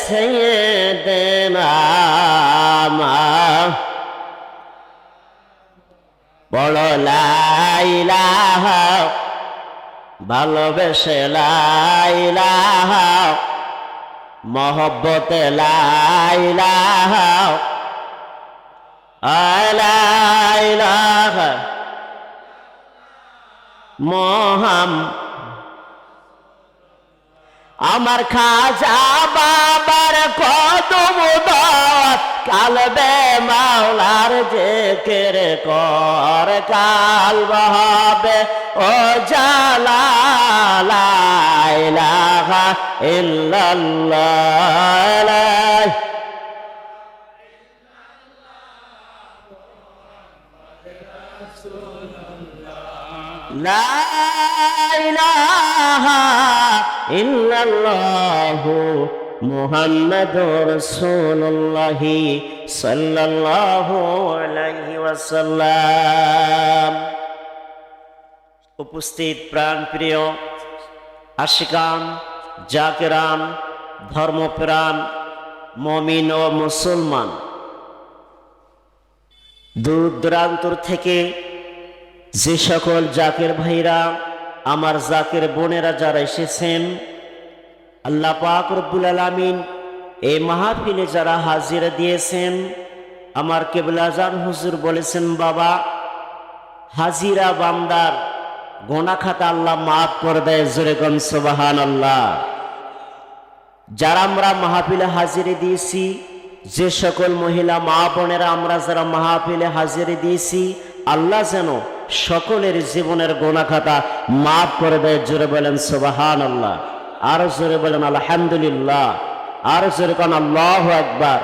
সাইয়্যিদিনা বলো লা ইলাহা, ভালোবেসে লা ইলাহা, মহব্বতে লা ইলাহা, লা ইলাহা আমার খাজা বাবার কদম দাওয়াত, কালবে মাওলার জিকির কর, কালব হবে ও জালা লা ইলাহা ইল্লাল্লাহ। লা ইলাহা ইল্লাল্লাহু মুহাম্মাদুর রাসূলুল্লাহ সাল্লাল্লাহু আলাইহি ওয়াসাল্লাম। উপস্থিত প্রাণপ্রিয় আশিকান, জাকিরান, ধর্মপ্রাণ মুমিন ও মুসলমান, দূর দূরান্তর থেকে যে সকল জাকির ভাইরা, আমার জাকির বোনেরা যারা এসেছেন, আল্লাহ পাক রব্বুল আলামিন এই মাহফিলে যারা হাজিরা দিয়েছেন, আমার কেবলা জান হুজুর বলেছেন, বাবা হাজিরা বান্দার গোনা খাতা আল্লাহ মাফ করে দেয়। জোরে কোন সুবহানাল্লাহ। যারা আমরা মাহফিলে হাজিরা দিয়েছি, যে সকল মহিলা মা বোনেরা আমরা যারা মাহফিলে হাজিরা দিয়েছি, আল্লাহ যেন সকলের জীবনের গোনা খাতা মাফ করে দেয়। জোরে বলেন সুবহানাল্লাহ, আরো জোরে বলেন আলহামদুলিল্লাহ, আরো জোরে কোন আল্লাহু আকবার।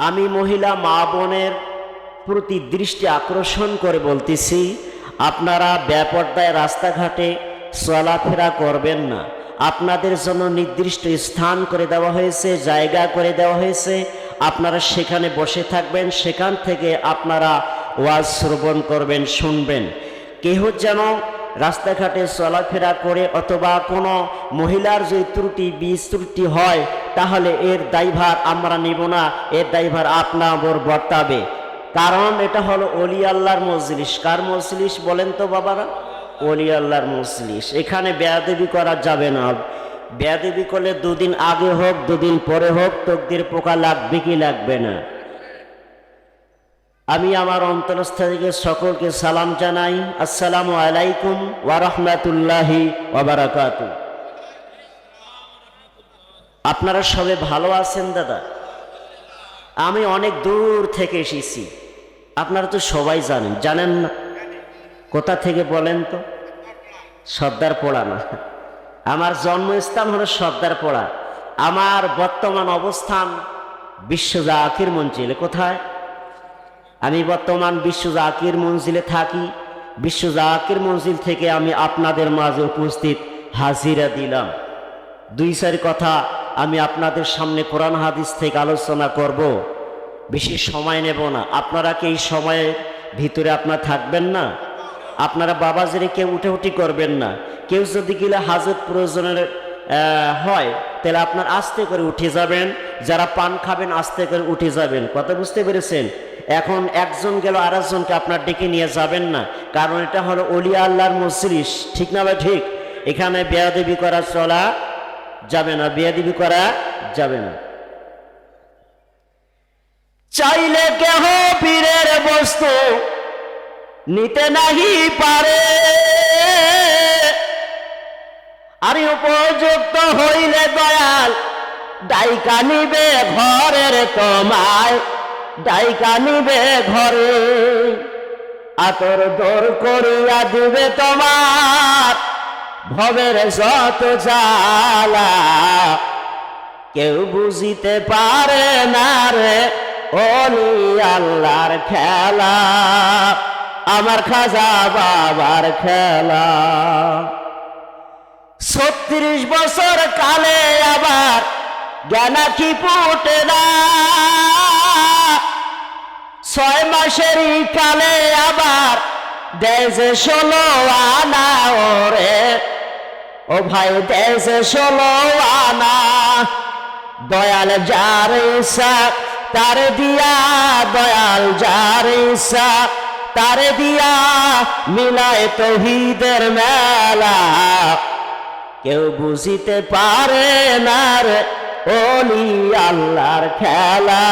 আমি মহিলা মা বোনের প্রতি দৃষ্টি আকর্ষণ করে বলতেছি, আপনারা বেপরদায় রাস্তাঘাটে চলাফেরা করবেন না। আপনাদের জন্য নির্দিষ্ট স্থান করে দেওয়া হয়েছে, জায়গা করে দেওয়া হয়েছে, আপনারা সেখানে বসে থাকবেন, সেখান থেকে আপনারা ওয়াজ শ্রবণ করবেন, শুনবেন। কেহ যেন রাস্তাঘাটে চলাফেরা করে অথবা কোনো মহিলার যদি ত্রুটি হয়, তাহলে এর দায়ভার আমরা নিব না, এর দায়ভার আপনার বর্তাবে। কারণ এটা হলো ওলি আল্লাহর মজলিস। কার মজলিস বলেন তো বাবারা? ওলি আল্লাহর মজলিস। এখানে বেয়াদবি করা যাবে না। বেয়াদবি করলে দুদিন আগে হোক দুদিন পরে হোক তকদির পোকা লাগবে কি লাগবে না? আমি আমার অন্তরস্থ থেকে সকলকে সালাম জানাই, আসসালামু আলাইকুম ওয়া রাহমাতুল্লাহি ওয়া বারাকাতুহু। আপনারা সবাই ভালো আছেন দাদা? আমি অনেক দূর থেকে এসেছি, আপনারা তো সবাই জানেন না? কোথা থেকে বলেন তো? সর্দারপাড়া না, আমার জন্মস্থান হলো সর্দারপাড়া। আমার বর্তমান অবস্থান বিশ্ব জাকির মঞ্জিলে। কোথায়? আমি বর্তমান বিশ্ব জাকির মঞ্জিলে থাকি। বিশ্ব জাকির মঞ্জিল থেকে আমি আপনাদের মাঝে উপস্থিত হাজিরা দিলাম। দুই চার কথা আমি আপনাদের সামনে কোরআন হাদিস থেকে আলোচনা করব, বেশি সময় নেব না। আপনারা কি এই সময়ের ভিতরে আপনারা থাকবেন না? আপনারা বাবাজিরে কেউ উঠে করবেন না। কেউ যদি গেলে হাজত প্রয়োজনের হয় তাহলে আপনার আস্তে করে উঠে যাবেন, যারা পান খাবেন আস্তে করে উঠে যাবেন। কথা বুঝতে পেরেছেন? এখন একজন গেল আরেকজনকে আপনার ডেকে নিয়ে যাবেন না, কারণ এটা হলো ওলিয়া আল্লাহর মজলিস। ঠিক না ভাই? ঠিক। এখানে বেয়াদবি করা চলা যাবে না, বেয়াদবি করা যাবে না। চাইলে কেহ পীরের বস্তু নিতে নাহি পারে, আর উপযুক্ত হইলে দয়াল ডাইকা নিবে ঘরের তোমায়, ডাইকা নিবে ঘরে, আতর দর করিয়া দিবে তোমার ভবের যত জ্বালা, কেউ বুঝিতে পারে না রে ওলি আল্লাহর খেলা, আমার খাজা বাবার খেলা। 36 বছর কালে আবার জ্ঞানা কি ফুটে না, 6 মাসেরই কালে আবার দেশে 16 আনা ওরে, ও ভাই দেশে 16 আনা। দয়াল যার ইচ্ছা তারে দিয়া, দয়াল যার ইচ্ছা তারে দিয়া মিলায় তৌহিদের মেলা। কেউ বুঝিতে পারে না রে ওলি আল্লাহর খেলা,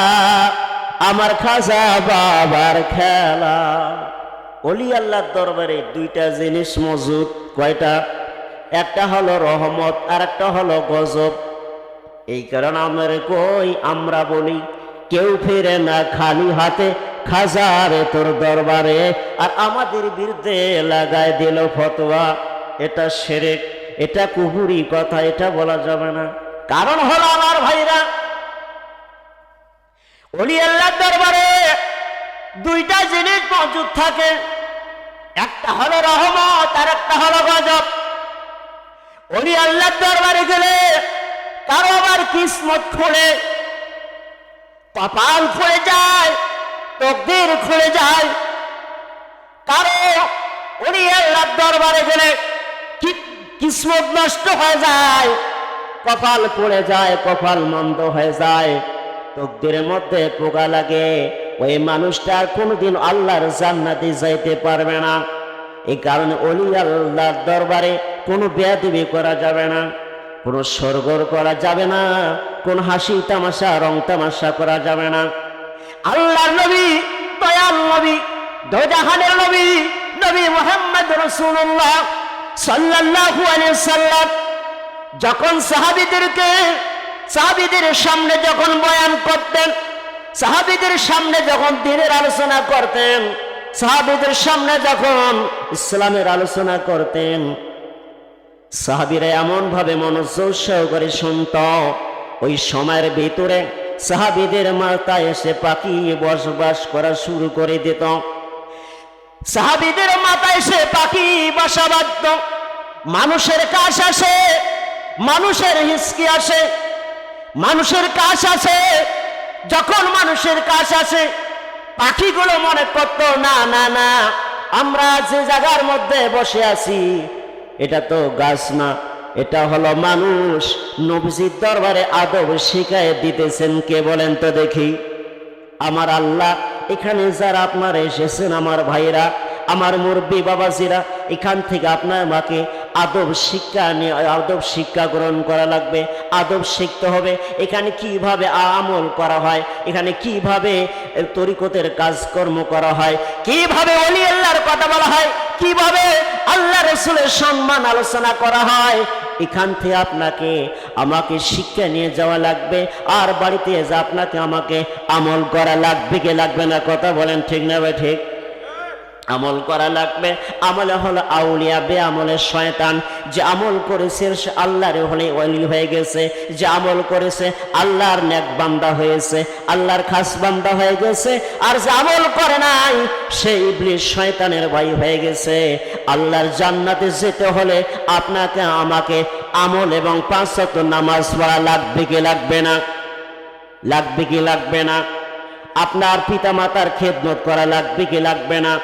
আমার খাজা বাবার খেলা। ওলি আল্লাহর দরবারে দুইটা জিনিস মজুদ। কয়টা? একটা হলো রহমত আর একটা হলো গজব। এই কারণে আমরা বলি কেউ ফিরে না খালি হাতে, খাজারে তোর দরবারে। আর আমাদের বিরুদ্ধে লাগায় দিল ফতোয়া, এটা শিরক, এটা কুফরি কথা, এটা বলা যাবে না। কারণ হলো আমার ভাইরা, ওলি আল্লাহর দরবারে দুইটা জিনিস মজুদ থাকে, একটা হলো রহমত আর একটা হলো গজব। ওলি আল্লাহর দরবারে গেলে কারো আবার কিসমত খুলে, কপাল খুলে যায়, তকদির খুলে যায়। কারো ওলি আল্লাহর দরবারে গেলে কিসমত নষ্ট হয়ে যায়, কপাল পড়ে যায়, কপাল মন্দ হয়ে যায়, তকদিরের মধ্যে পোকা লাগে। ওই মানুষটা আর কোনোদিন আল্লাহর জান্নাতে যাইতে পারবে না। এই কারণে ওলি আল্লাহর দরবারে কোনো বেয়াদবি করা যাবে না, কোনো সরগর করা যাবে না, কোন হাসি তামাশা রং তামাশা করা যাবে না। আল্লাহর নবী, দয়াল নবী, দোজাহানের নবী, নবী মুহাম্মদ রাসূলুল্লাহ সাল্লাল্লাহু আলাইহি সাল্লাম যখন সাহাবীদের সামনে যখন বয়ান করতেন, সাহাবীদের সামনে যখন দ্বীনের আলোচনা করতেন, সাহাবীদের সামনে যখন ইসলামের আলোচনা করতেন, সাহাবীরা এমন ভাবে মনোযোগ সহকারে শুনত, ওই সময়ের ভিতরে সাহাবীদের মাথায় এসে পাখি বসবাস করা শুরু করে দিত। সাহাবীদের মাথায় এসে পাখি বাসা বাঁধত। মানুষের কাশ আসে, মানুষের হিসকি আসে, মানুষের কাশ আসে। যখন মানুষের কাশ আসে, পাখিগুলো মনে করত না না না, আমরা যে জায়গার মধ্যে বসে আছি এটা তো গাছ না, এটা হলো মানুষ। নবীজির দরবারে আদব শিখায় দিতেছেন কে বলেন তো দেখি? আমার আল্লাহ। এখানে যারা আপনারা এসেছেন আমার ভাইরা, আমার মুরব্বী বাবাজিরা, এখান থেকে আপনার মাকে আদব শিক্ষা গ্রহণ করা লাগবে, আদব শিখতে হবে। এখানে কিভাবে আমল করা হয়, এখানে কিভাবে তরিকতের কাজকর্ম করা হয়, কিভাবে ওলি আল্লাহর কথা বলা হয়, কিভাবে আল্লাহ রাসূলের সম্মান আলোচনা করা হয়, এখান থেকে আপনাকে আমাকে শিক্ষা নিয়ে যাওয়া লাগবে। আর বাড়িতে যা আপনাকে আমাকে আমল করা লাগবে কি লাগবে না? কথা বলেন ঠিক না ভাই? ঠিক, আমল করা লাগবে। আমলে হলো আউলিয়া, বে আমলে শয়তান। যে আমল করেছে সে আল্লাহর হলে ওলি হয়ে গেছে, যে আমল করেছে আল্লাহর নেক বান্দা হয়েছে, আল্লাহর খাস বান্দা হয়ে গেছে। আর যে আমল করে নাই সে ইবলিস শয়তানের ভাই হয়ে গেছে। আল্লাহর জান্নাতে যেতে হলে আপনাকে আমাকে আমল এবং 5 ওয়াক্ত নামাজ পড়া লাগবে কি লাগবে না? লাগবে কি লাগবে না? আপনার পিতা মাতার খেদমত করা লাগবে কি লাগবে না?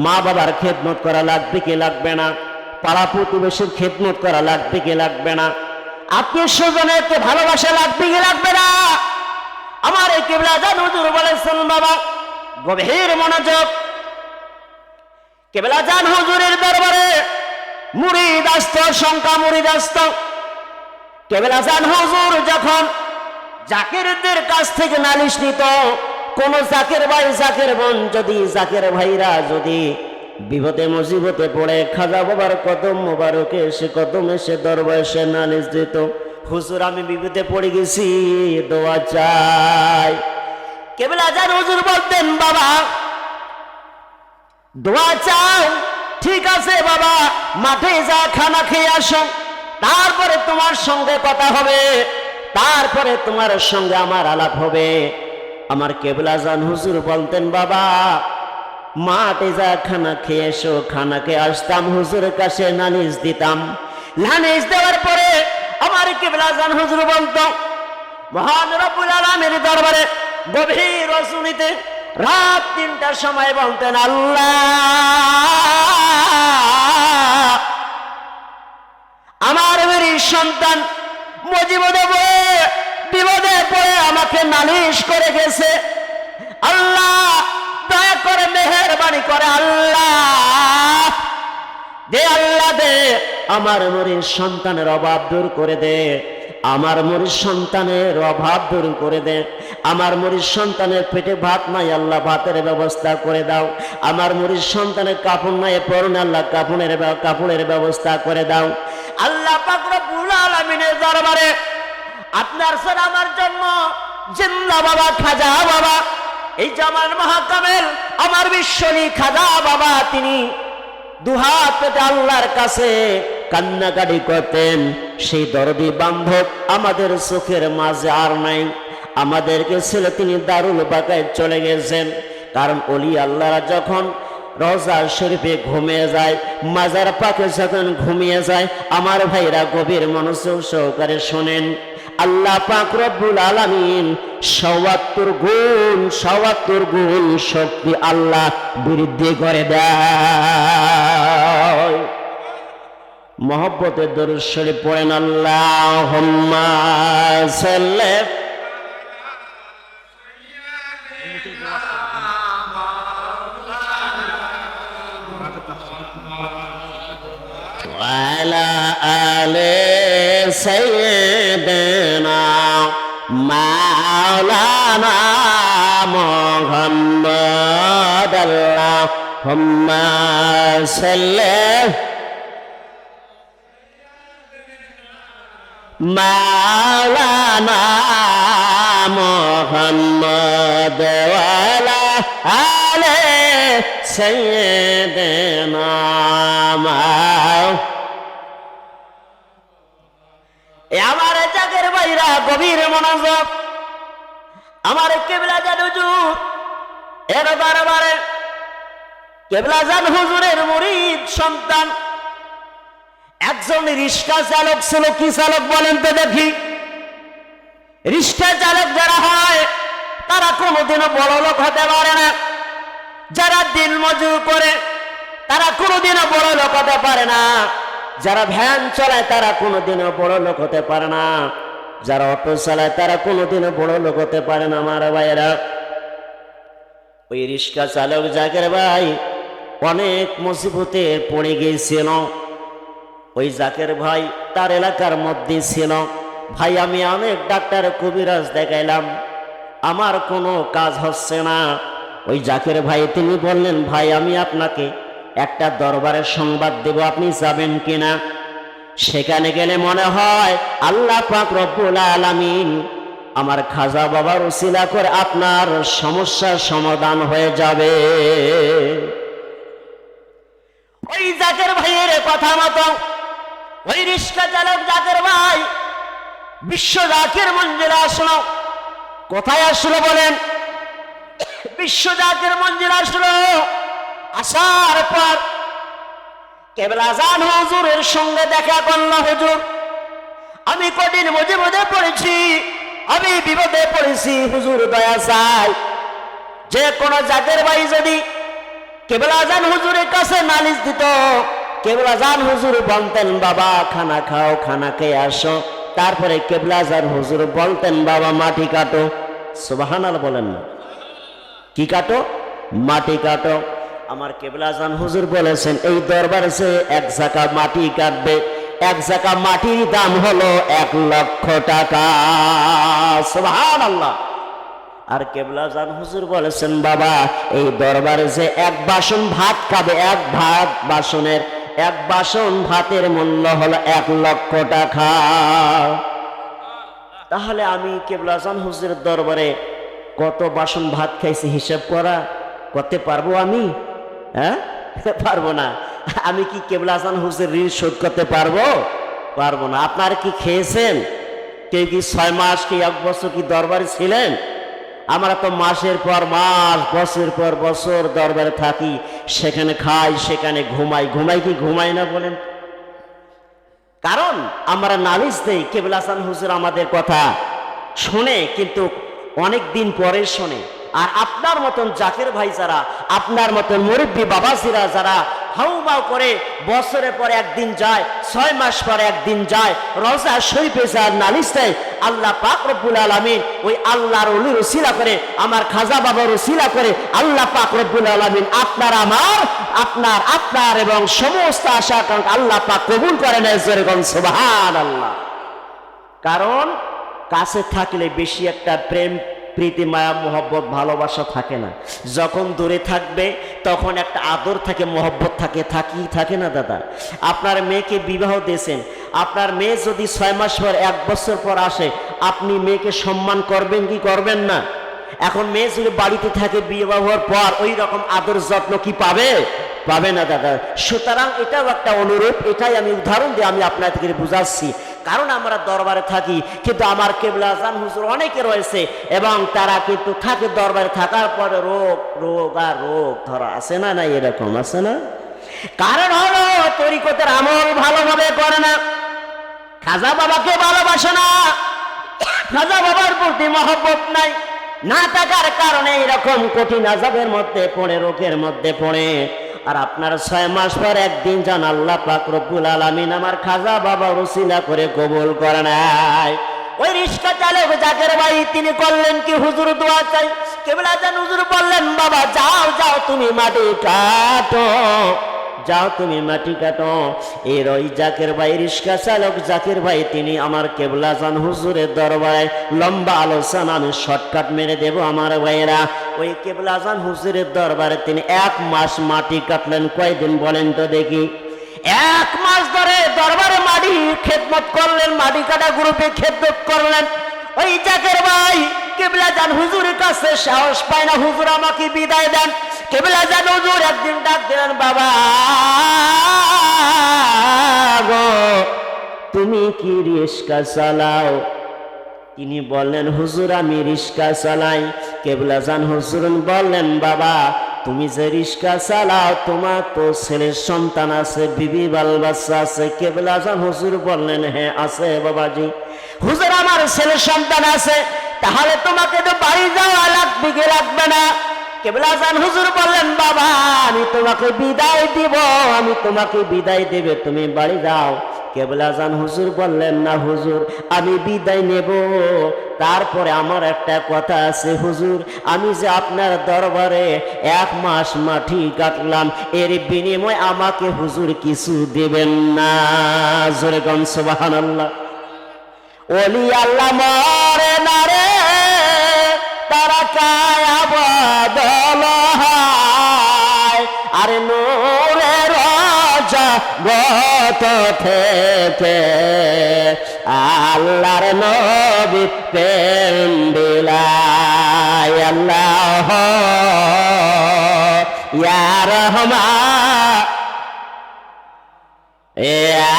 মা বাবার খেদমত করা লাগবে কি লাগবে না? পাড়া প্রতিবেশীর খেদমত করা লাগবে কি লাগবে না? আত্মীয় স্বজনের ভালোবাসা লাগবে কি লাগবে না? আমার এই কিবলা জান হুজুর বলেছেন বাবা, গভীর মনোযোগ। কিবলা জান হুজুরের দরবারে মুরিদ আসতো, সংখ্যা মুরিদ আসতো। কিবলা জান হুজুর যখন জাকিরদের কাছ থেকে নালিশ নিত, কোন জাকের ভাই জাকের বোন যদি জাকের ভাইরা যদি বিপদে মুসিবতে পড়ে খাজা বাবার কদম মোবারকে এসে কদম এসে দরবার এসে নালিশ দিত, হুজুর আমি বিপদে পড়ে গেছি, দোয়া চাই। কিবলা জান হুজুর বলতেন বাবা দোয়া চাও, ঠিক আছে বাবা, মাঠে যা খানা খেয়ে আসো, তারপরে তোমার সঙ্গে কথা হবে, তারপরে তোমার সঙ্গে আমার আলাপ হবে। আমার কিবলা জান হুজুর বলতেন বাবা মাঠে যা খানা খেয়ে এসো, খানা খেয়ে আসতাম, হুজুরের কাছে নালিশ দিতাম। নালিশ দেওয়ার পরে আমার কিবলা জান হুজুর বলতো মহান রব্বুল আলামিনের দরবারে গভীর রজনীতে রাত 3টার সময় বলতেন আল্লাহ আমার মেরি সন্তান মুজিবুর বিপদে পড়ে আমাকে নালিশ করে গেছে। আল্লাহ দয়া করে মেহেরবানি করে আল্লাহ দে, আল্লাহ দে, আমার মরির সন্তানের অভাব দূর করে দে, আমার মরির সন্তানের অভাব দূর করে দে, আমার মরির সন্তানের পেটে ভাত নাই আল্লাহ ভাতের ব্যবস্থা করে দাও, আমার মরির সন্তানের কাপড় নাই পরনে আল্লাহ কাপড়ের ব্যবস্থা করে দাও। আল্লাহ পাক রব্বুল আলামিনের দরবারে আপনার স্যার আমার জন্য জিন্দা বাবা খাজা বাবা, এই যে আমার মহাকামেল আমার বিশ্বনী খাজা বাবা, তিনি দুহাত পেতে আল্লাহর কাছে কান্নাকাটি করতেন। সেই দরদি বান্ধব আমাদের চোখের মাঝে আর নাই, আমাদেরকে ছেলে তিনি দারুল বাকায় চলে গেছেন। কারণ ওলি আল্লাহরা যখন রওজা শরীফে ঘুমিয়ে যায়, মাজার পাকে যখন ঘুমিয়ে যায়, আমার ভাইরা গভীর মনোযোগ সহকারে শোনেন, আল্লাহ পাক রব্বুল আলামিন ৭৪ গুণ শক্তি আল্লাহ বৃদ্ধি করে দেয়। মহব্বতের দরুদ শরীফ পড়েন, আল্লাহুম্মা সাল্লি আলা আলি সাইয়্যিদিনা মাওলানা মুহাম্মদ আল্লাহুম্মা সাল্লি মাওলানা মুহাম্মদ ওয়ালা আলি সাইয়্যিদিনা আমার জাগের ভাইরা গভীর মনোযোগ, আমার কেবলা জান হুজুর এর বারবারে কেবলা জান হুজুরের মুরিদ সন্তান একজন রিক্সা চালক ছিল। কি চালক বলেন তো দেখি? রিক্সা চালক যারা হয় তারা কোনোদিনও বড় লোক হতে পারে না, যারা দিন মজুর করে তারা কোনোদিনও বড় লোক হতে পারে না, যারা ভ্যান চালায় তারা কোনোদিনও বড় লোক হতে পারে না, যারা অটো চালায় তারা কোনোদিনও বড় লোক হতে পারে না। আমার ভাইয়েরা, ওই রিক্সা চালক জাকের ভাই অনেক মুসিবতে পড়ে গিয়েছিল। ওই জাকের ভাই তার এলাকার মধ্যে ছিল, ভাই আমি অনেক ডাক্তার কবিরাজ দেখাইলাম, আমার কোনো কাজ হচ্ছে না। ওই জাকের ভাই তিনি বললেন, ভাই আমি আপনাকে একটা দরবারের সংবাদ দেব, আপনি যাবেন কিনা? সেখানে গেলে মনে হয় আল্লাহ পাক রব্বুল আলামিন আমার খাজা বাবার উসিলা করে আপনার সমস্যার সমাধান হয়ে যাবে। ওই জাকের ভাইয়ের কথা মতো ওই রিক্সা চালক জাকের ভাই বিশ্ব জাকের মঞ্জিলে আসলো। কোথায় আসলো বলেন? বিশ্ব জাকের মঞ্জিলে আসলো। আসার পর কেবলা জান হুজুরের সঙ্গে দেখা করলো। হুজুর আমি কঠিন মুসিবতে পড়েছি, আমি বিপদে পড়েছি, হুজুর দয়া চাই। যে কোনো জাকের ভাই যদি কেবলা জান হুজুরের কাছে নালিশ দিত, কেবলা জান হুজুর বলতেন বাবা খানা খাও, খানা খেয়ে আসো। তারপরে কেবলা জান হুজুর বলতেন বাবা মাটি কাটো। সুবহানাল্লাহ বলেন না, কি কাটো? মাটি কাটো। আমার কেবলা জান হুজুর বলেছেন এই দরবারে সে এক জায়গা মাটি কাটবে, এক জায়গা মাটির দাম হলো ১ লক্ষ টাকা। সুবহানাল্লাহ। আর কেবলা জান হুজুর বলেছেন বাবা এই দরবারে যে এক বাসন ভাত খাবে, এক বাসন ভাতের মূল্য হলো ১ লক্ষ টাকা। তাহলে আমি কেবলা জান হুজুরের দরবারে কত বাসন ভাত খাইছি হিসাব করতে পারবো আমি? হ্যাঁ, পারবো না। আমি কি কেবলা জান হুজুরের ঋণ শোধ করতে পারবো না। আপনারা কি খেয়েছেন? কেউ কি 6 মাস কি 1 বছর কি দরবারে ছিলেন? আমরা তো মাসের পর মাস, বছরের পর বছর দরবারে থাকি, সেখানে খাই, সেখানে ঘুমাই না বলেন? কারণ আমরা নালিশ দেই, কেবলা জান হুজুর আমাদের কথা শোনে, কিন্তু অনেক দিন পরে শোনে। আর আপনার মতন জাকের ভাই যারা, আপনার মতন মুরব্বী বাবাজিরা যারা হাউমাউ করে বছরের পর একদিন যায়, 6 মাস পরে একদিন যায়, রওজা শরীফে যায় নালিশ দেয়, আল্লাহ পাক রব্বুল আলামিন ওই আল্লাহর ওলির উসিলা করে, আমার খাজা বাবার উসিলা করে আল্লাহ পাক রব্বুল আলামিন আপনার এবং সমস্ত আশা আকাঙ্ক্ষা আল্লাহ পাক কবুল করে নেয়। যেরকম সুবহানাল্লাহ। কারণ কাছে থাকলে বেশি একটা প্রেম প্রীতি মায়া মোহব্বত ভালোবাসা থাকে না, যখন দূরে থাকবে তখন একটা আদর থাকে, মোহব্বত থাকে না দাদা। আপনার মেয়েকে বিবাহ দিয়েছেন, আপনার মেয়ে যদি 6 মাস পর 1 বছর পর আসে, আপনি মেয়েকে সম্মান করবেন কি করবেন না? এখন মেয়ে যদি বাড়িতে থাকে বিবাহ হওয়ার পর ওই রকম আদর যত্ন কি পাবে না দাদা। সুতরাং এটাও একটা অনুরূপ, এটাই আমি উদাহরণ দিয়ে আমি আপনাদেরকে বুঝাচ্ছি। কারণ আমরা দরবারে থাকি, কিন্তু আমার কেবলা আজান হুজুর অনেকে রয়েছে এবং তারা কিন্তু থাকে দরবারে, থাকার পরে রোগ ধরা আছে না, এরকম আছে না? কারণ হলো তরিকতের আমল ভালোভাবে করে না, খাজা বাবাকে ভালোবাসে না, খাজা বাবার প্রতি মহব্বত নাই, না থাকার কারণে এরকম কঠিন আযাবের মধ্যে পড়ে, রোগের মধ্যে পড়ে। আর আপনার 6 মাস পর একদিন যান আল্লাহ পাক রব্বুল আলামিন আমার খাজা বাবা ওসিলা করে কবুল করে নাই। ওই রিক্সা চালক জাকের ভাই তিনি করলেন কি, হুজুর দোয়া চাই। কেবলা আজান হুজুর বললেন বাবা যাও তুমি মাটি কাটো, এর ওই জাকের ভাই রিক্সা চালক জাকির ভাই তিনি আমার কেবলা আজান হুজুরের দরবারে, লম্বা আলোচনা আমি শর্টকাট মেরে দেব আমার ভাইয়েরা, ওই কেবলা আজান হুজুরের দরবারে তিনি 1 মাস মাটি কাটলেন। কয়দিন বলেন তো দেখি? 1 মাস ধরে দরবারে মাটি খেদমত করলেন, মাটি কাটা গ্রুপে খেদমত করলেন। ওই জাকের ভাই কেবলা আজান হুজুরের কাছে সাহস পায় না, হুজুর আমাকে বিদায় দেন। কেবলা আজান হুজুর একদিন ডাক দিলেন, বাবা গো তুমি কি রিক্সা চালাও? তিনি বললেন হুজুর আমি রিক্সা চালাই। কেবলা আজান হুজুর বললেন বাবা তুমি যে রিক্সা চালাও তোমার তো ছেলের সন্তান আছে, বিবি বাল বাচ্চা আছে? কেবলা আজান হুজুর বললেন হ্যাঁ আছে বাবাজি। হুজুর আমার ছেলের সন্তান আছে, তাহলে তোমাকে তো বাড়ি যাওয়া লাগবে কি লাগবে না? কেবলা আজান হুজুর বললেন বাবা আমি তোমাকে বিদায় দেবে, তুমি বাড়ি যাও। কেবলা আজান হুজুর বললেন না হুজুর আমি বিদায় নেব, তারপরে আমার একটা কথা আছে হুজুর, আমি যে আপনার দরবারে 1 মাস মাটি কাটলাম, এর বিনিময়ে আমাকে হুজুর কিছু দেবেন না? জোরে কোন সুবহানাল্লাহ। ওলি আল্লাহ মরে না রে, তারা কায়া বদল হয়, আরে নূরে রাজা গত থেকে আল্লাহর নবী প্রেম বিলায়। আল্লাহ ইয়া রহমান ইয়া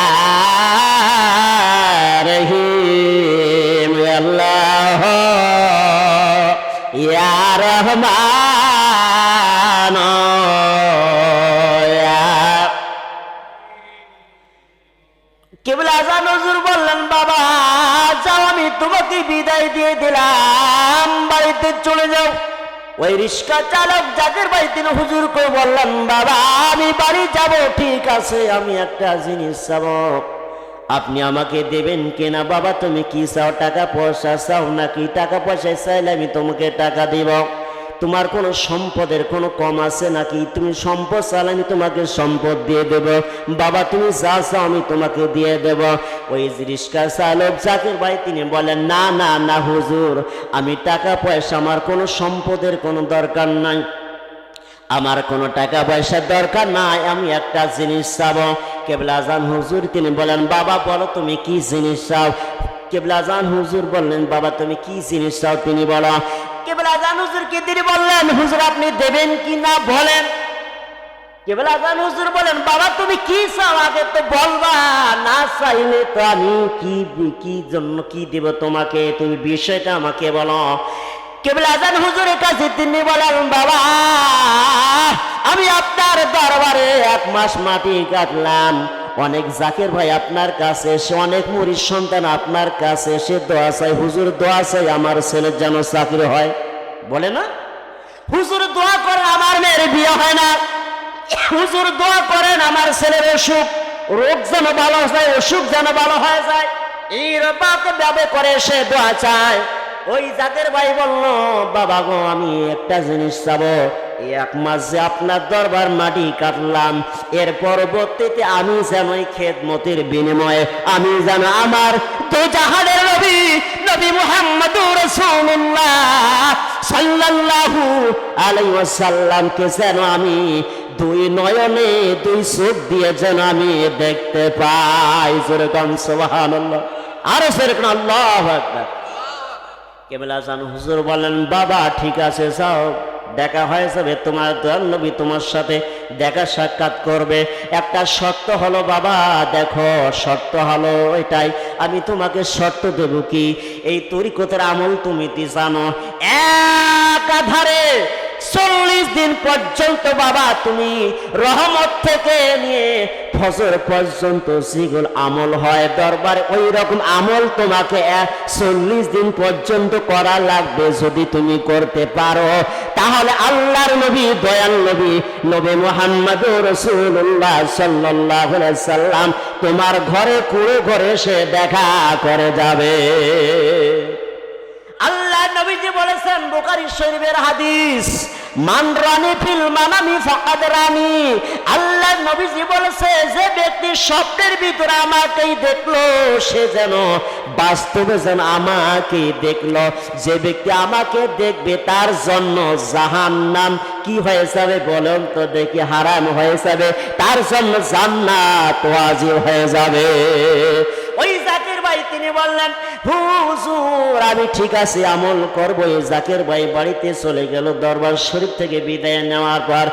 রহিম, আল্লাহ ইয়া রহমান কেবলা আজান হুজুর বললেন বাবা যাও আমি তোমাকে বিদায় দিয়ে দিলাম, বাড়িতে চলে যাও। ওই রিক্সা চালক জাকের ভাই তিনি হুজুরকে বললেন বাবা আমি বাড়ি যাব, ঠিক আছে আমি একটা জিনিস চাবো, আপনি আমাকে দেবেন কিনা? বাবা তুমি কি চাও? টাকা পয়সা চাও নাকি? টাকা পয়সা চাইলে আমি তোমাকে টাকা দিব। তোমার কোনো সম্পদের কোনো কম আছে নাকি? তুমি সম্পদ চাইলে আমি তোমাকে সম্পদ দিয়ে দেব। বাবা তুমি যা চাও আমি তোমাকে দিয়ে দেব। ওই রিক্সা চালক জাকির ভাই তিনি বলেন না না না হুজুর আমি টাকা পয়সা আমার কোনো সম্পদের কোনো দরকার নাই, আমার কোনো টাকা পয়সার দরকার নাই, আমি একটা জিনিস চাবো। কেবলা আজান হুজুর তিনি বলেন বাবা বলো তুমি কি জিনিস চাও? কেবলা আজান হুজুর বললেন বাবা তুমি কি জিনিস চাও? তিনি বলো। কেবলা আজান হুজুর কি তিনি বললেন হুজুর আপনি দেবেন কি না বলেন? কেবলা আজান হুজুর বলেন বাবা তুমি কি চাও আগে তো বলবা, না চাইলে তো আমি কি জন্য কি দেব তোমাকে, তুমি বিষয়টা আমাকে বলো। কেবলা আজান হুজুরের কাছে তিনি বলেন বাবা আমি আপনার দরবারে 1 মাস মাটি কাটলাম, অনেক জাকের ভাই আপনার কাছে এসে, অনেক মুরিদ সন্তান আপনার কাছে এসে দোয়া চাই, হুজুর দোয়া চাই আমার ছেলের যেন চাকরি হয়। বলে না হুজুর দোয়া করেন আমার মেয়ের বিয়ে হয় না, হুজুর দোয়া করেন আমার ছেলের অসুখ রোগ যেন ভালো হয়, অসুখ যেন ভালো হয়ে যায়। এইভাবে ভাবে করে সে দোয়া চায়। ওই জাকের ভাই বলল, বাবা গো আমি একটা জিনিস চাবো, এই 1 মাস যে আপনার দরবার মাটি কাটলাম, এর পরবর্তীতে আমি যেন এই খেদমতের বিনিময়ে আমি যেন আমার দু জাহানের নবী নবী মুহাম্মদুর রাসূলুল্লাহ সাল্লাল্লাহু আলাইহি ওয়াসাল্লামকে যেন আমি 2 নয়নে 2 চোখ দিয়ে যেন আমি দেখতে পাই। যেরকম সুবহানাল্লাহ, আরো সেরকম আল্লাহু আকবার। কেবলা জান হুজুর বলেন, বাবা ঠিক আছে যাও, দেখা হয়ে যাবে, তোমার দয়াল নবী তোমার সাথে দেখা সাক্ষাৎ করবে। একটা শর্ত হলো বাবা, দেখো শর্ত হলো এটাই, আমি তোমাকে শর্ত দেব কি, এই তরিকতের আমল তুমি কি জানো, একাধারে 40 দিন পর্যন্ত বাবা তুমি রহমত থেকে নিয়ে ফজর পর্যন্ত যেগুলো আমল হয় দরবারে, ওই রকম আমল তোমাকে 40 দিন পর্যন্ত করা লাগবে। যদি তুমি করতে পারো তাহলে আল্লাহর নবী দয়াল নবী নবী মুহাম্মদুর রাসূলুল্লাহ সাল্লাল্লাহু আলাইহি সাল্লাম তোমার ঘরে কুড়ো ঘরে সে দেখা করে যাবে। আল্লাহ নবীজি বলেছেন, বুখারী শরীফের হাদিস, মান রানি ফিল মানামি ফাকাদ রানি। আল্লাহ নবীজি বলেছে, যে ব্যক্তি স্বপ্নের ভিতরে আমাকেই দেখলো সে যেন বাস্তবে যেন আমাকেই দেখলো। যে ব্যক্তি আমাকে দেখবে তার জন্য জাহান্নাম কি হয়ে যাবে বলেন তো দেখি, হারাম হয়ে যাবে, তার জন্য জান্নাত ওয়াজিব হয়ে যাবে। ওই জাকির ভাই তিনি বললেন, হুজুর আমি ঠিক আছে আমল করবো। এই জাকির ভাই বাড়িতে চলে গেল, দরবার শরীফ থেকে বিদায় নেওয়ার পর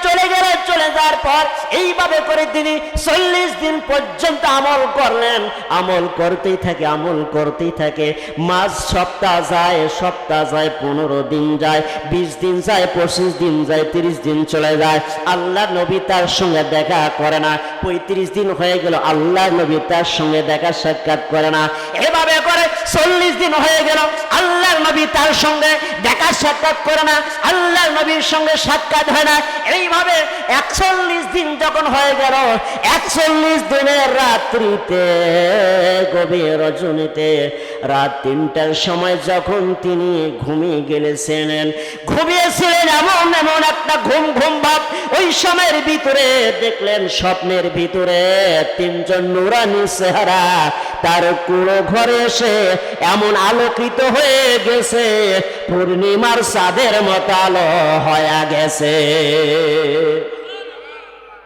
চলে গেল। চলে যাওয়ার পর এইভাবে করে তিনি 40 দিন পর্যন্ত আমল করলেন। আমল করতেই থাকে, আমল করতেই থাকে। মাস সপ্তাহ যায়, 15 দিন যায়, 20 দিন যায়, 25 দিন যায়, 30 দিন চলে যায়। আল্লাহ নবী তার সঙ্গে দেখা করে না। 35 দিন হয়ে গেল, আল্লাহ নবী তার সঙ্গে দেখা সাক্ষাৎ করে না। এভাবে করে 40 দিন হয়ে গেল, আল্লাহর নবী তার সঙ্গে দেখা সাক্ষাৎ করে না, আল্লাহর নবীর সঙ্গে সাক্ষাৎ হয় না। এইভাবে 41 দিন যখন হয়ে গেল, 41 দিনের রাত্রিতে গভীর রজনীতে রাত 3টার সময় যখন তিনি ঘুমিয়ে গেলেছিলেন, ঘুমিয়েছিলেন এমন একটা ঘুম ভাব। ওই সময়ের ভিতরে দেখলেন স্বপ্নের ভিতরে 3 জন নূরানী চেহারা তার কুড়ো ঘরে এসে এমন আলোকিত হয়ে গেছে, পূর্ণিমার চাঁদের মতো আলো হয়ে গেছে।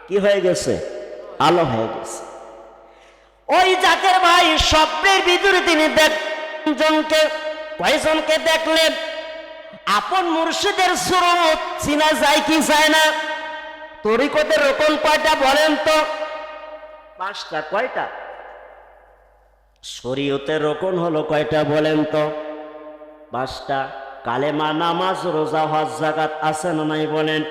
কি হয়ে গেছে? আলো হয়ে গেছে। ওই জাকের ভাই স্বপ্নের ভিতরে তিনি কয়জনকে দেখলেন? আপন মুর্শিদের সুরত চিনা যায় কি যায় না? তরিকতের রকম কয়টা বলেন তো? 5টা। কয়টা? শরীয়তের রকম হলো কয়টা বলেন তো? 5টা। কালেমা, নামাজ, রোজা, হজ, যাকাত আছে না নাই বলেন?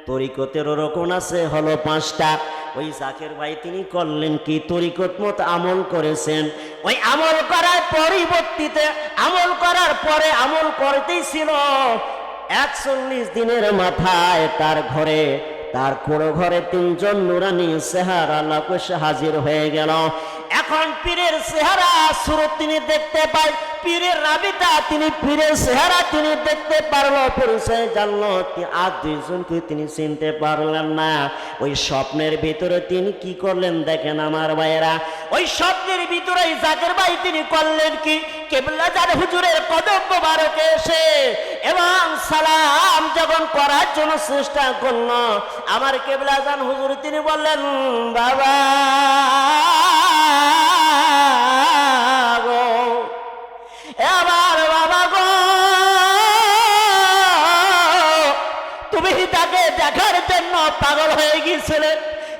তরিকতের রকম আছে হলো 5টা। ওই জাকের ভাই তিনি করলেন কি, তরিকত মত আমল করেছেন। ওই আমল করার পরিবর্তিতে আমল করার পরে আমল করতেই ছিল 41 দিনের মাথায় তার ঘরে, তার কুড়ো ঘরে 3 জন নূরানী চেহারা লাখ হাজির হয়ে গেল। এখন পীরের চেহারা সুরত তিনি দেখতে পায়, পীরের রাবিতা তিনি পীরের চেহারা তিনি দেখতে পারলো, পরিচয় জানলো। আর 2 জনকে তিনি চিনতে পারলেন না। ওই স্বপ্নের ভিতরে তিনি কি করলেন দেখেন আমার ভাইয়েরা, ওই স্বপ্নের ভিতরে জাকের ভাই তিনি করলেন কি, কেবলা জান হুজুরের কদম মোবারকে এসে এবং সালাম যখন করার জন্য চেষ্টা করলো, আমার কেবলা জান হুজুর তিনি বললেন, বাবা গো, এবার বাবা গো, তুমি তাকে দেখার জন্য পাগল হয়ে গিয়েছিলে,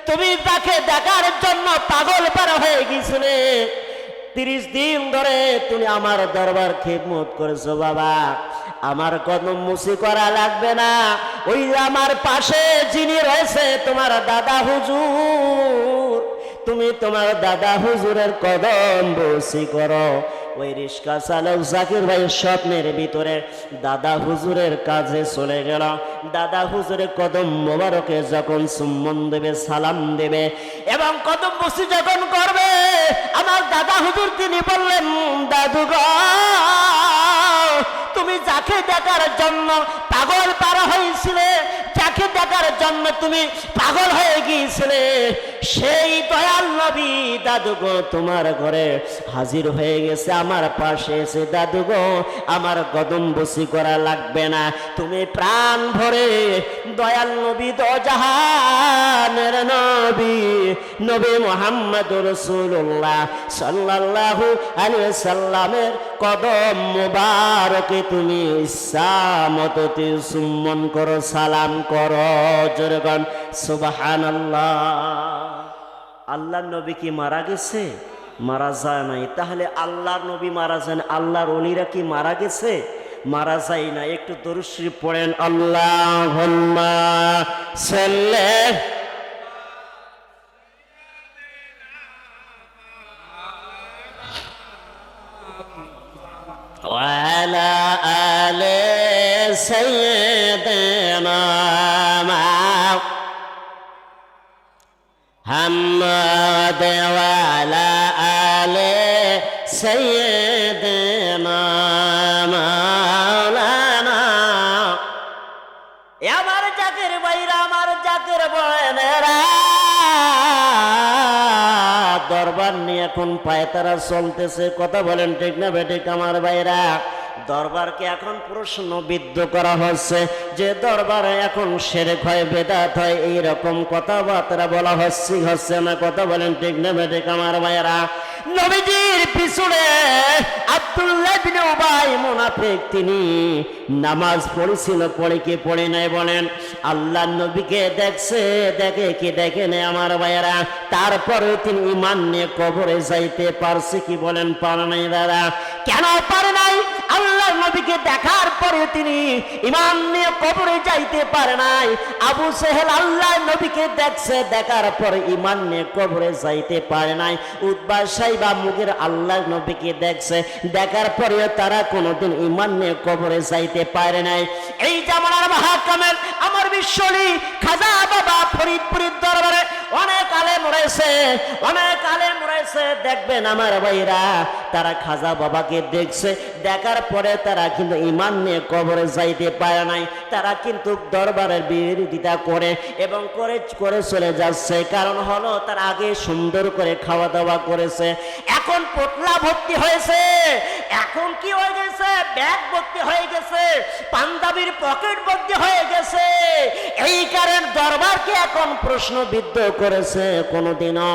তুমি তাকে দেখার জন্য পাগল পারা হয়ে গিয়েছিলে। 30 দিন ধরে তুমি আমার দরবার খিদমত করেছো বাবা, আমার কদম মুসি করা লাগবে না। ওই আমার পাশে যিনি রয়েছে তোমার দাদা হুজুর, তুমি তোমার দাদা হুজুরের কদম বসি করো। ওই রিক্সা চালক জাকির ভাই স্বপ্নের ভিতরে দাদা হুজুরের কাজে চলে গেল। দাদা হুজুরের কদম মোবারকে যখন চুম্বন দেবে, সালাম দেবে এবং কদম বসি যখন করবে, আমার দাদা হুজুর তিনি বললেন, দাদু গো, তুমি যাকে দেখার জন্য পাগল পারা হয়েছিলে, যাকে দেখার জন্য তুমি পাগল হয়ে গিয়েছিলে, সেই দয়াল নবী দাদু গো তোমার ঘরে হাজির হয়ে গেছে, আমার পাশে এসে। দাদু গো, আমার কদম বসি করা লাগবে না, তুমি প্রাণ ভরে দয়াল নবী, দোজাহানের নবী, নবী মুহাম্মদুর রাসূলুল্লাহ সাল্লাল্লাহু আলাইহি সাল্লামের কদম মুবারকে তুমি ইচ্ছামতো চুম্বন করো, সালাম করো। জোরে বলেন সুবহানাল্লাহ। আল্লাহর নবী কি মারা গেছে? মারা যায় নাই। তাহলে আল্লাহর নবী মারা যান, আল্লাহর ওলিরা কি মারা গেছে? মারা যায় না। একটু দরুদ শরীফ পড়েন, আল্লাহুম্মা সাল্লি ওয়ালা আলে সাইয়্যিদিনা মুহাম্মাদ ওয়ালা আলে সাইয়্যিদিনা মাওলানা। আমার জাকের ভাইরা, আমার জাকের বোনেরা, দরবার নিয়ে এখন পায়তারা চলতেছে। কথা বলেন ঠিক না বেঠিক আমার ভাইরা? দরবারকে এখন প্রশ্নবিদ্ধ করা হচ্ছে যে দরবারে এখন শিরক হয়, বেদাত হয়, এইরকম কথাবার্তা বলা হচ্ছে না। কথা বলেন ঠিক না বেঠিক আমার ভাইরা? নবীজির পিছনে আব্দুল্লাহ ইবনে উবাই মুনাফিক তিনি নামাজ পড়েছিল, পড়ে কি পড়ে নাই বলেন? আল্লাহ নবীকে দেখছে, দেখে কি দেখে নেই আমার ভাইয়েরা? তারপরে তিনি ঈমান নিয়ে কবরে যাইতে পারছে কি বলেন? পারে নাই দাদা। কেন পারে নাই? আল্লাহ নবীকে দেখার পরে তিনি ঈমান নিয়ে কবরে যাইতে পারে নাই। আবু সেহেল আল্লাহ নবীকে দেখছে, দেখার পরে ঈমান নিয়ে কবরে যাইতে পারে নাই। উতবা সাইবা মুগির আল্লাহ নবীকে দেখছে, দেখার পরে তারা কোনোদিন ঈমান নিয়ে কবরে যাইতে পারে নাই। এই জামানার মাহকামের আমার বিশ্বলি খাজা বাবা ফরিদপুরের দরবারে অনেক আলেম রয়েছে, অনেক আলেম রয়েছে। দেখবেন আমার ভাইরা, তারা খাজা বাবাকে দেখছে, দেখার পরে তারা কিন্তু ঈমান নিয়ে কবরে যাইতে পারে নাই। তারা কিন্তু দরবারের বিরোধিতা করে এবং করে চলে যাচ্ছে। কারণ হলো তার আগে সুন্দর করে খাওয়া দাওয়া করেছে, এখন পোটলা ভর্তি হয়েছে, এখন কি হয়ে গেছে? ব্যাগ ভর্তি হয়ে গেছে, পাঞ্জাবির পকেট ভর্তি হয়ে গেছে। এই কারণে দরবারকে এখন প্রশ্নবিদ্ধ করেছে। কোনোদিনও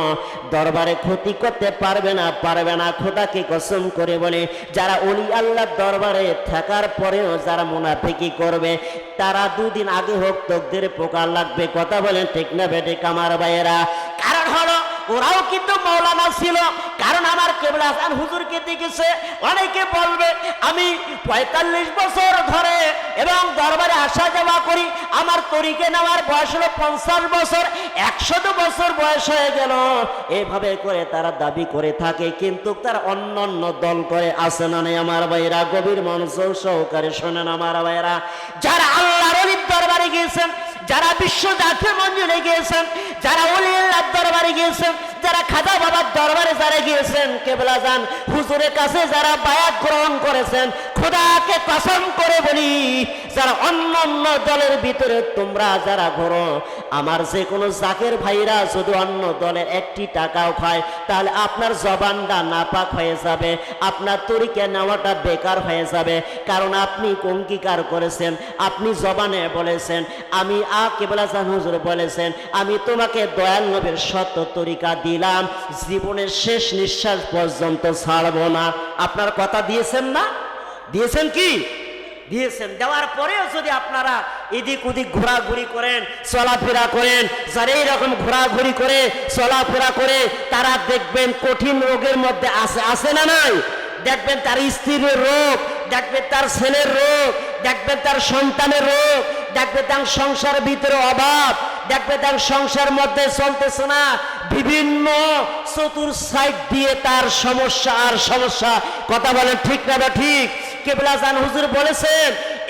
দরবারে ক্ষতি করতে পারবে না, পারবে না। খোদাকে কসম করে বলে, যারা ওলি আল্লাহর দরবারে থাকার পরেও যারা মুনাফিকি করবে, তারা দুদিন আগে হোক তকদিরে পোকা লাগবে। কথা বলেন ঠিক না বেঠিক আমার ভাইয়েরা? কারণ হলো ওরাও কিন্তু মৌলানা ছিল। কারণ আমার কেবলা হাসান হুজুরকে দেখেছে। অনেকে বলবে আমি ৪৫ বছর ধরে এবং দরবারে আসা যাওয়া করি, আমার তরিকে নেওয়ার বয়স হলো ৫০ বছর, ১০০ বছর বয়স হয়ে গেল। এভাবে করে তারা দাবি করে থাকে, কিন্তু তারা অন্য অন্য দল করে আসে না নেই আমার ভাইরা? গভীর মনোযোগ সহকারে শোনেন আমার ভাইরা। যারা আল্লাহর ওলির দরবারে গিয়েছেন, যারা বিশ্ব জাতীয় মঞ্জিলে গিয়েছেন, যারা ওলি আল্লাহর দরবারে গিয়েছেন, যারা খাজা বাবার দরবারে যারা গিয়েছেন, কেবলা যান হুজুরের কাছে যারা বায়াত গ্রহণ করেছেন, খোদাকে কসম করে বলি, যারা অন্য অন্য দলের ভিতরে তোমরা যারা ঘোরো, আমার যে কোনো জাকের ভাইরা যদি অন্য দলের একটি টাকাও খায়, তাহলে আপনার জবানটা নাপাক হয়ে যাবে, আপনার তরিকা নেওয়াটা বেকার হয়ে যাবে। কারণ আপনি অঙ্গীকার করেছেন, আপনি জবানে বলেছেন, আমি কেবলা জান হুজুর বলেছেন, আমি তোমাকে দয়াল নবীর সত্য তরিকা দিলাম, জীবনের শেষ নিঃশ্বাস পর্যন্ত ছাড়বো না। আপনার কথা দিয়েছেন না? দিয়েছেন কি? দিয়েছেন। দেওয়ার পরেও যদি আপনারা এদিক ওদিক ঘোরাঘুরি করেন, চলাফেরা করেন, যারা এইরকম ঘোরাঘুরি করে চলাফেরা করে, তারা দেখবেন কঠিন রোগের মধ্যে আছে না নাই? দেখবেন তার স্ত্রীর রোগ, দেখবেন তার ছেলের রোগ, দেখবেন তার সন্তানের রোগ, দেখবে তার সংসারের ভিতরে অভাব, দেখবে তার সংসার মধ্যে চলতেছে না, বিভিন্ন চতুর সাইড দিয়ে তার সমস্যা আর সমস্যা। কথা বলেন ঠিক না বা ঠিক? কেবলা জান হুজুর বলেছেন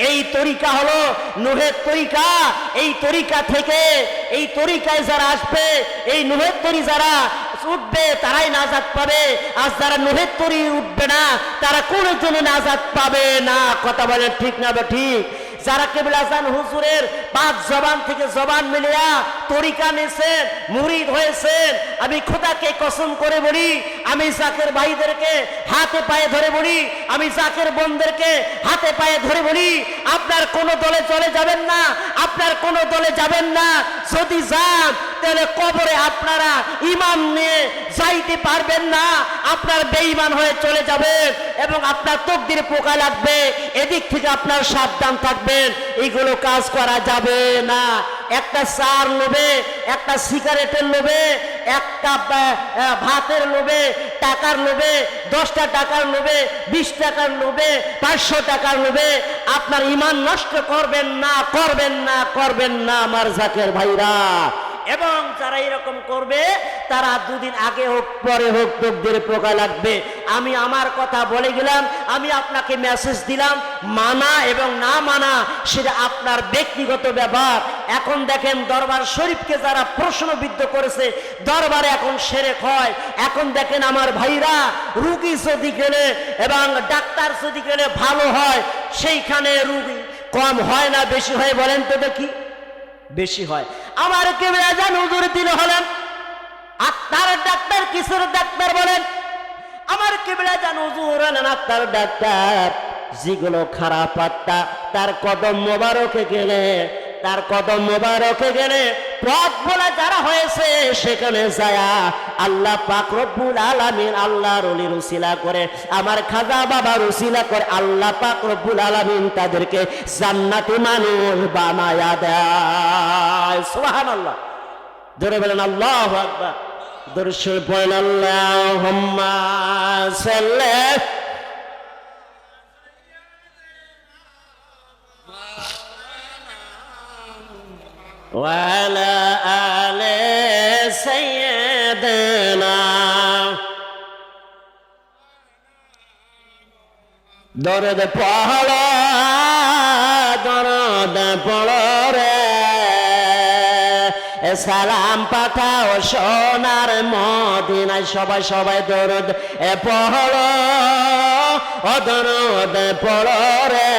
এই তরিকা হলো নূহের তরিকা। এই তরিকা থেকে এই তরিকায় যারা আসবে, এই নূহের তরি যারা উঠবে তারাই নাজাত পাবে, আর যারা নূহের তরি উঠবে না তারা কোনোদিনও নাজাত পাবে না। কথা বলেন ঠিক না বা ঠিক? যারা কেবলা জান হুজুরের পাঁচ জবান থেকে জবান মিলিয়া তরিকা নিয়েছেন, মুরিদ হয়েছেন, আমি খোদাকে কসম করে বলি, আমি জাকের ভাইদেরকে হাতে পায়ে ধরে বলি, আমি জাকের বোনদেরকে হাতে পায়ে ধরে বলি, আপনার কোন দলে চলে যাবেন না, আপনার কোন দলে যাবেন না। যদি যান তাহলে কবরে আপনারা ঈমান নিয়ে যাইতে পারবেন না, আপনার বেঈমান হয়ে চলে যাবেন এবং আপনার তকদিরে পোকা লাগবে। এদিক থেকে আপনার সাবধান থাকবেন, এইগুলো কাজ করা যাবে না। একটা চার লোভে, একটা সিগারেটের লোভে, একটা ভাতের লোভে, টাকার লোভে, 10টা টাকার লোভে, 20 টাকার লোভে, 500 টাকার লোভে আপনার ঈমান নষ্ট করবেন না, করবেন না, করবেন না আমার জাকের ভাইরা। এবং যারা এরকম করবে তারা দুদিন আগে হোক পরে হোক তকদিরে পোকা লাগবে। আমি আমার কথা বলে গেলাম, আমি আপনাকে মেসেজ দিলাম, মানা এবং না মানা সেটা আপনার ব্যক্তিগত ব্যাপার। এখন দেখেন দরবার শরীফকে যারা প্রশ্নবিদ্ধ করেছে, দরবারে এখন শিরক হয়। এখন দেখেন আমার ভাইরা, রুগী যদি গেলে এবং ডাক্তার যদি গেলে ভালো হয়, সেইখানে রুগী কম হয় না বেশি হয়? বলেন তো দেখি। বেশি হয়। আমার কেবলা জান হুজুর তিনি হলেন আত্মার ডাক্তার। কিসের ডাক্তার বলেন? আমার কেবলা জান হুজুর হলেন আত্মার ডাক্তার। যেগুলো খারাপ আত্মা তার কদম মোবারকে গেলে, তার কদম মোবারকে গেলে পথ বলে যারা হয়েছে সেখানে যায়া আল্লাহ পাক রব্বুল আলামিন আল্লাহর ওলির উসিলা করে, আমার খাজা বাবার উসিলা করে আল্লাহ পাক রব্বুল আলামিন তাদেরকে জান্নাতি মানুষ বানায়া দেয়। সুবহানাল্লাহ। ধরে বলেন আল্লাহু আকবার। দরুদ পড়েন আল্লাহুম্মা সাল্লি ওয়ালা আলে সাইয়্যিদিনা। দরদ পড়ো, দরদ পড়ো রে, সালাম পাঠাও সোনার মদিনায়। সবাই সবাই দরদ পড়ো, ও দরদ পড়ো রে,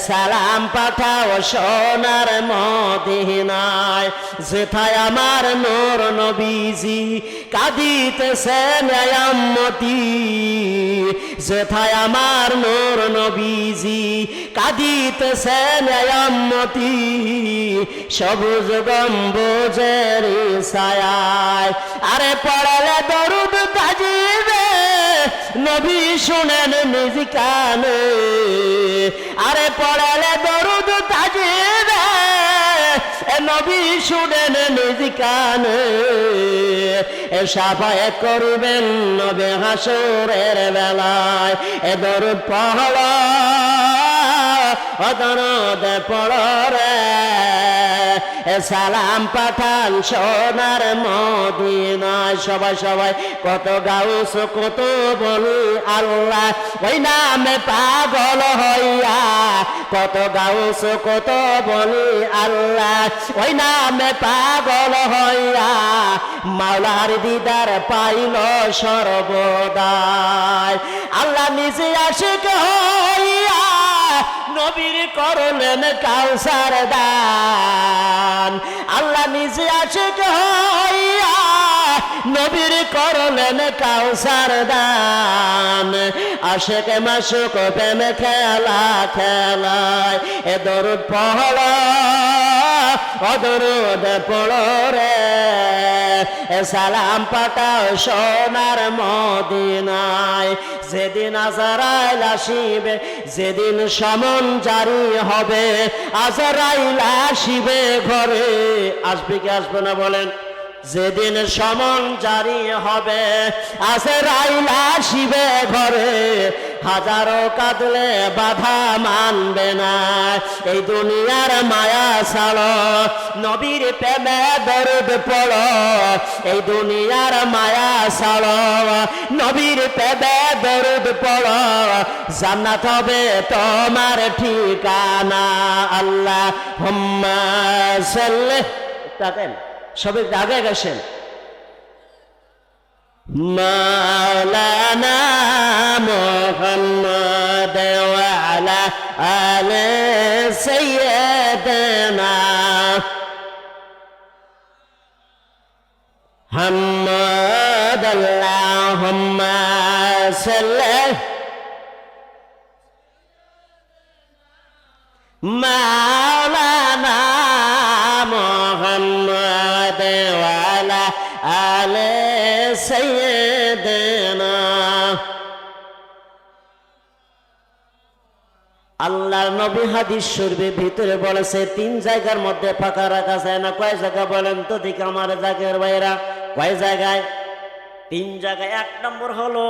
সালাম পাঠাও সোনার মদিনায়। যেথায় আমার নূর নবীজি কাঁদিতেছেন উম্মতি, যেথায় আমার নূর নবীজি কাঁদিতেছেন উম্মতি, সবুজ গম্বুজের ছায়ায়। আরে পড়ালে দরুদ তাজিবে নবী শুনেন নিজ কানে, আরে পড়ালে দরুদ তাজিবে নবী শুনেন নিজ কানে। শাফায়াত করবেন নবী হাসরের বেলায়। এ দরুদ পড়ো, ও দরুদ পড়ো রে, সালাম পাঠান সোনার মদিনায়। সবাই সবাই কত গাউস কত বলি আল্লাহ, ওই নামে পাগল হইয়া, কত গাউস কত বলি আল্লাহ, ওই নামে পাগল হইয়া, মাওলার দিদার পাইল সর্বদাই। আল্লাহ নিজে আশিক হইয়া নবীর করলেন কাউসার দান। আল্লাহ নিজে আশিক হইয়া নবীর করলেন কাউসার দান। আশিক মাশুক প্রেম খেলা খেলায়। এ দরুদ পড়ো, ও দরুদ পড়ো রে, সালাম পাঠাও সোনার মদিনায়। যেদিন আজরাইল আসিবে, যেদিন সমন জারি হবে, আজরাইল আসিবে ঘরে। আসবে কি আসবে না বলেন? যেদিন সমন জারি হবে, আজরাইল আসিবে ঘরে। হাজারো কাঁদলে বাধা মানবে না। এই দুনিয়ার মায়া ছাড়ো, নবীর প্রেমে দরুদ পড়ো। এই দুনিয়ার মায়া ছাড়ো, নবীর প্রেমে দরুদ পড়ো। জান্নাত হবে তোমার ঠিকানা। আল্লাহুম্মা সাল্লি, তাকেন সবাই আগে গেছেন। মাওলানা মুহাম্মদ ওয়া আলা আলি সাইয়্যিদিনা মুহাম্মদ। আল্লাহুম্মা সাল্লি মাওলানা মুহাম্মদ ওয়া আলা আলি সাইয়্যিদিনা। আল্লাহর নবী হাদিস শরীফের ভিতরে বলেছে 3 জায়গার মধ্যে ফাঁকা রাখা যায় না। কয় জায়গা বলেন তো দেখি আমার জায়গার ভাইরা, কয় জায়গায়? 3 জায়গায়। 1 নম্বর হলো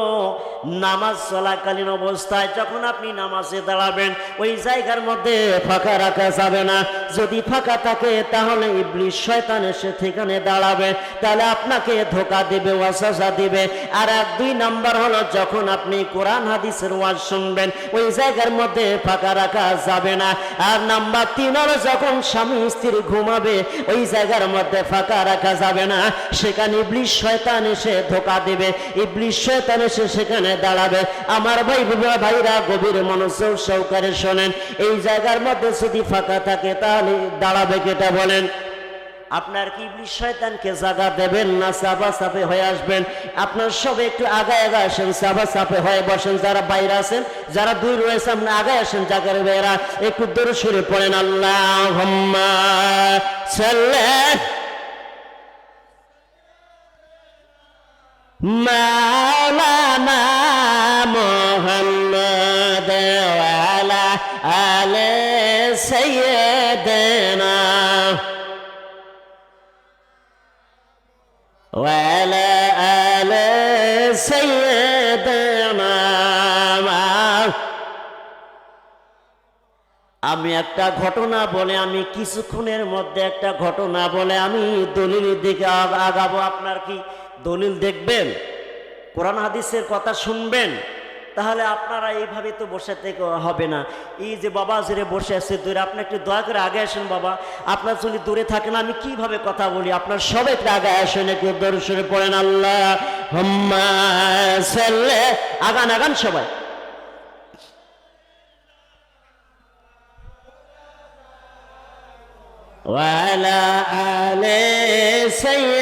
নামাজ চলাকালীন অবস্থায় যখন আপনি নামাজে দাঁড়াবেন ওই জায়গার মধ্যে ফাঁকা রাখা যাবে না। যদি ফাঁকা থাকে তাহলে ইবলিস শয়তান এসে সেখানে দাঁড়াবে, তাহলে আপনাকে ধোঁকা দেবে, ওয়াসওয়াসা দিবে। আর 2 নম্বর হলো যখন আপনি কোরআন হাদিসের ওয়াজ শুনবেন ওই জায়গার মধ্যে ফাঁকা রাখা যাবে না। আর নাম্বার 3 হলো যখন স্বামী স্ত্রী ঘুমাবে ওই জায়গার মধ্যে ফাঁকা রাখা যাবে না। সেখানে ইবলিস শয়তান এসে ধোঁকা দেবে, ইবলিস শয়তান এসে সেখানে দাঁড়াবে। আমার ভাইরা গভীর মনোযোগ সহকারে শোনেন, এই জায়গার মধ্যে যদি ফাঁকা থাকে তাহলে দাঁড়াবে কেটা বলেন? আপনার কি ইবলিস শয়তানকে জায়গা দেবেন না চাপা চাপে হয়ে আসবেন? আপনার সব একটু আগায় আগায় আসেন, চাপা চাপে হয়ে বসেন। যারা বাইরে আছেন, যারা দূর রয়েছে আপনি আগায় আসেন। জাগার ভাইরা একটু দূরে সরে পড়েন। আল্লাহুম্মা সাল্লি মাওলানা মুহাম্মদ ওয়া আলা আলি সাইয়্যিদিনা ওয়া আলা আলি সাইয়্যিদিনা। আমি একটা ঘটনা বলে, আমি কিছুক্ষণের মধ্যে একটা ঘটনা বলে আমি দলিলের দিকে আগাবো। আপনার কি দলিল দেখবেন, কোরআন হাদিসের কথা শুনবেন? তাহলে আপনারা এইভাবে তো বসে থেকে হবে না। এই যে বাবা জোরে বসে আছে দূরে, আপনি একটু দয়া করে আগে আসেন বাবা। আপনার যদি দূরে থাকেন আমি কিভাবে কথা বলি? আপনার সবাই একটু আগে আসেন, একটু দূরে সরে পড়েন। আল্লাহুম্মা সাল্লি, আগান আগান সবাই। ওয়া আলা আলি সাইয়্যিদিনা